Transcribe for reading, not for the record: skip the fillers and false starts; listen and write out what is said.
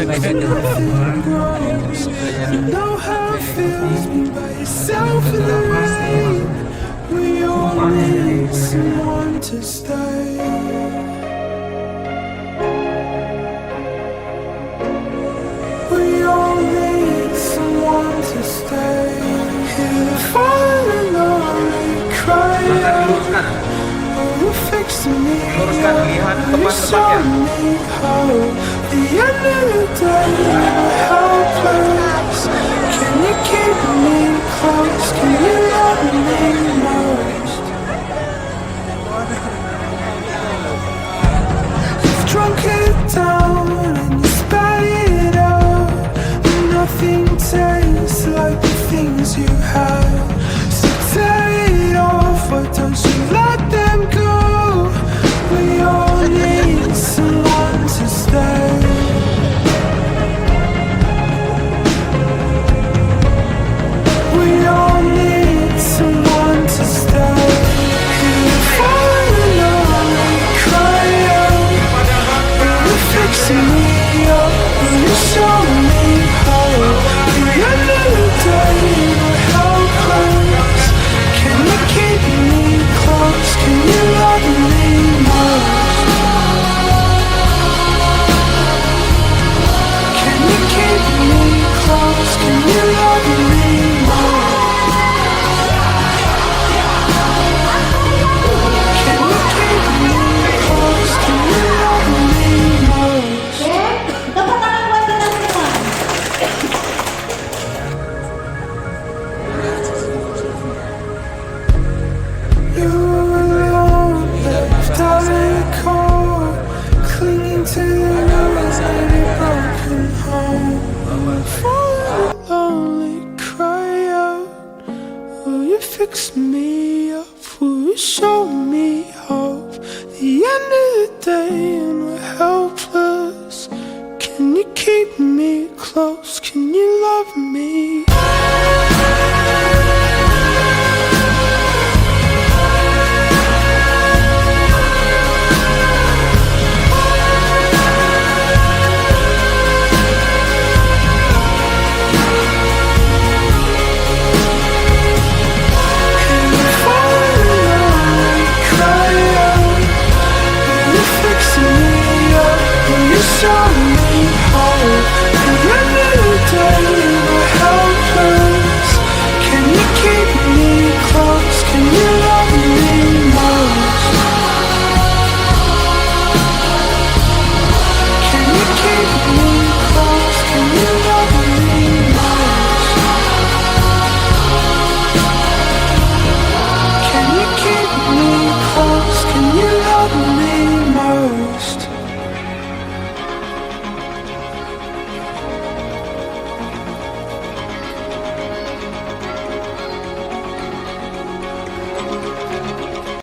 Know how it feels being by yourself in the rain. We all need someone to stay. We all need someone to stay. Hear the falling lonely cry out. You're fixing me up, you're showing me hope. The end of the day, you're helpless. Can you keep me close? Can you love me most? You've drunk it down and you spat it out. Nothing tastes like the things you have. So tear it off, why don't you let them go? We all need someone to stay. We all need someone to stay. You're falling on cry out. You're fixing me up, you're showing me hope. The end of the day, you're helpless. Can you keep me close? Can you love me most? Can you keep me close? Can you love me most? Can you keep me close? Can you love me most? Dapat nakakawala ng naman. You're alone, left out in the cold, clinging to the already broken home. I'm falling lonely, cry out. Will you fix me up? Will you show me hope? The end of the day and we're helpless. Can you keep me close? Can you love me? Show